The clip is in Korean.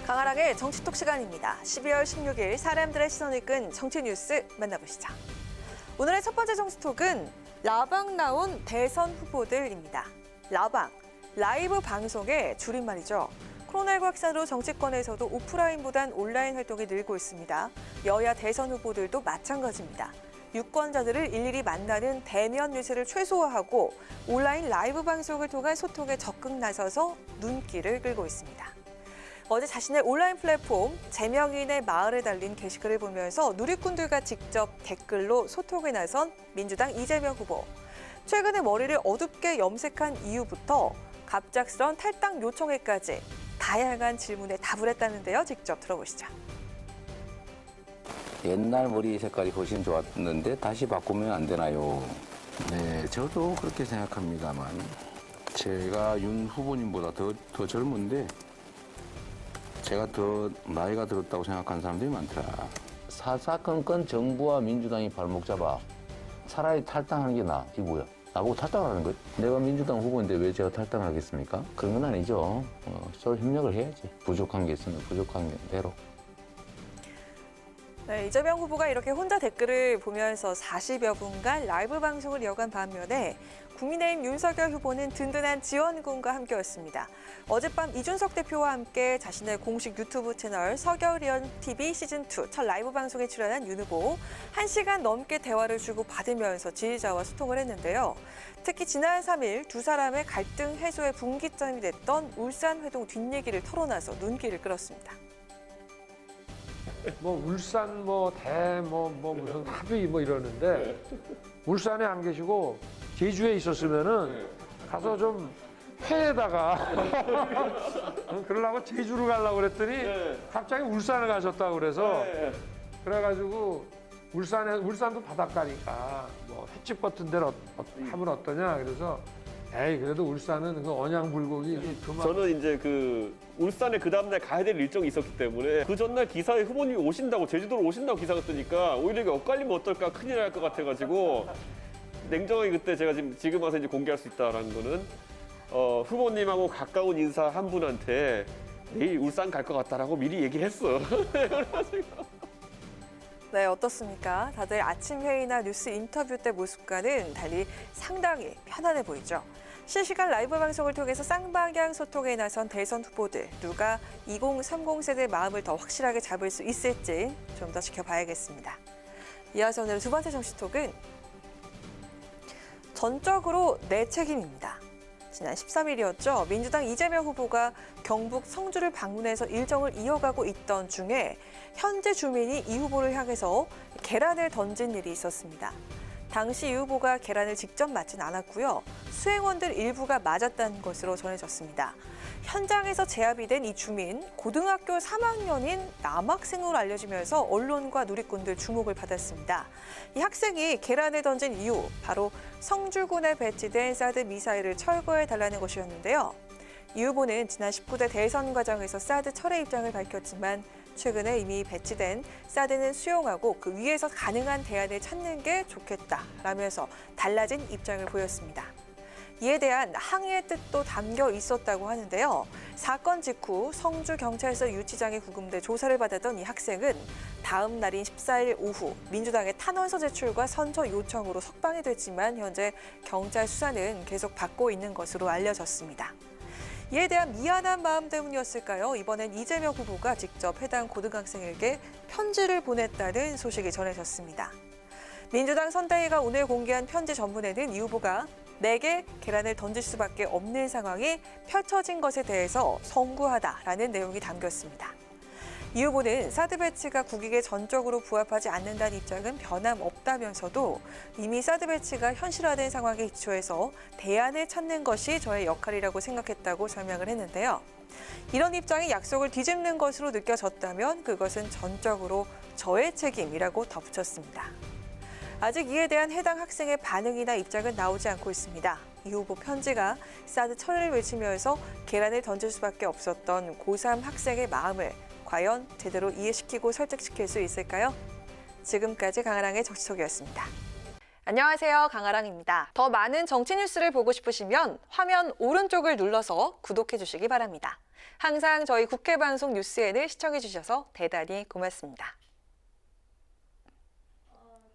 강아랑의 정치톡 시간입니다. 12월 16일 사람들의 시선을 끈 정치 뉴스 만나보시죠. 오늘의 첫 번째 정치톡은 라방 나온 대선 후보들입니다. 라방, 라이브 방송의 줄임말이죠. 코로나19 확산으로 정치권에서도 오프라인보단 온라인 활동이 늘고 있습니다. 여야 대선 후보들도 마찬가지입니다. 유권자들을 일일이 만나는 대면 유세를 최소화하고 온라인 라이브 방송을 통한 소통에 적극 나서서 눈길을 끌고 있습니다. 어제 자신의 온라인 플랫폼 제명인의 마을에 달린 게시글을 보면서 누리꾼들과 직접 댓글로 소통에 나선 민주당 이재명 후보. 최근에 머리를 어둡게 염색한 이유부터 갑작스런 탈당 요청에까지 다양한 질문에 답을 했다는데요. 직접 들어보시죠. 옛날 머리 색깔이 훨씬 좋았는데 다시 바꾸면 안 되나요? 네, 저도 그렇게 생각합니다만 제가 윤 후보님보다 더 젊은데 제가 더 나이가 들었다고 생각하는 사람들이 많더라. 사사건건 정부와 민주당이 발목 잡아 차라리 탈당하는 게 나아. 이게 뭐야? 나보고 탈당하라는 거야? 내가 민주당 후보인데 왜 제가 탈당을 하겠습니까? 그런 건 아니죠. 서로 협력을 해야지. 부족한 게 있으면 부족한 대로. 네, 이재명 후보가 이렇게 혼자 댓글을 보면서 40여 분간 라이브 방송을 이어간 반면에 국민의힘 윤석열 후보는 든든한 지원군과 함께였습니다. 어젯밤 이준석 대표와 함께 자신의 공식 유튜브 채널 서겨울연 TV 시즌2 첫 라이브 방송에 출연한 윤 후보. 1시간 넘게 대화를 주고받으면서 지지자와 소통을 했는데요. 특히 지난 3일 두 사람의 갈등 해소의 분기점이 됐던 울산 회동 뒷얘기를 털어놔서 눈길을 끌었습니다. 울산 무슨 합의 이러는데 울산에 안 계시고 제주에 있었으면은 가서 좀 회에다가 그러려고 제주로 가려고 그랬더니 갑자기 울산을 가셨다고 그래서 그래가지고 울산도 바닷가니까 횟집 같은 데를 하면 어떠냐 그래서 에이 그래도 울산은 그 언양불고기 그만. 저는 이제 울산에 그 다음날 가야 될 일정이 있었기 때문에 그 전날 기사에 후보님이 오신다고 제주도로 오신다고 기사가 뜨니까 오히려 이게 엇갈리면 어떨까 큰일 날 것 같아가지고 냉정하게 그때 제가 지금 와서 이제 공개할 수 있다라는 거는 후보님하고 가까운 인사 한 분한테 내일 울산 갈 것 같다라고 미리 얘기했어. 네, 어떻습니까? 다들 아침 회의나 뉴스 인터뷰 때 모습과는 달리 상당히 편안해 보이죠. 실시간 라이브 방송을 통해서 쌍방향 소통에 나선 대선 후보들, 누가 2030 세대의 마음을 더 확실하게 잡을 수 있을지 좀 더 지켜봐야겠습니다. 이어서 오늘 두 번째 정치톡은 전적으로 내 책임입니다. 지난 13일이었죠. 민주당 이재명 후보가 경북 성주를 방문해서 일정을 이어가고 있던 중에 현재 주민이 이 후보를 향해서 계란을 던진 일이 있었습니다. 당시 이 후보가 계란을 직접 맞진 않았고요. 수행원들 일부가 맞았다는 것으로 전해졌습니다. 현장에서 제압이 된 이 주민, 고등학교 3학년인 남학생으로 알려지면서 언론과 누리꾼들 주목을 받았습니다. 이 학생이 계란을 던진 이유, 바로 성주군에 배치된 사드 미사일을 철거해달라는 것이었는데요. 이 후보는 지난 19대 대선 과정에서 사드 철회 입장을 밝혔지만 최근에 이미 배치된 사드는 수용하고 그 위에서 가능한 대안을 찾는 게 좋겠다라면서 달라진 입장을 보였습니다. 이에 대한 항의의 뜻도 담겨 있었다고 하는데요. 사건 직후 성주경찰서 유치장에 구금돼 조사를 받았던 이 학생은 다음 날인 14일 오후 민주당의 탄원서 제출과 선처 요청으로 석방이 됐지만 현재 경찰 수사는 계속 받고 있는 것으로 알려졌습니다. 이에 대한 미안한 마음 때문이었을까요? 이번엔 이재명 후보가 직접 해당 고등학생에게 편지를 보냈다는 소식이 전해졌습니다. 민주당 선대위가 오늘 공개한 편지 전문에는 이 후보가 내게 계란을 던질 수밖에 없는 상황이 펼쳐진 것에 대해서 송구하다라는 내용이 담겼습니다. 이 후보는 사드 배치가 국익에 전적으로 부합하지 않는다는 입장은 변함없다면서도 이미 사드 배치가 현실화된 상황에 기초해서 대안을 찾는 것이 저의 역할이라고 생각했다고 설명을 했는데요. 이런 입장이 약속을 뒤집는 것으로 느껴졌다면 그것은 전적으로 저의 책임이라고 덧붙였습니다. 아직 이에 대한 해당 학생의 반응이나 입장은 나오지 않고 있습니다. 이 후보 편지가 사드 철회를 외치면서 계란을 던질 수밖에 없었던 고3 학생의 마음을 과연 제대로 이해시키고 설득시킬 수 있을까요? 지금까지 강아랑의 정치톡이었습니다. 안녕하세요. 강아랑입니다. 더 많은 정치 뉴스를 보고 싶으시면 화면 오른쪽을 눌러서 구독해 주시기 바랍니다. 항상 저희 국회방송 뉴스엔을 시청해 주셔서 대단히 고맙습니다.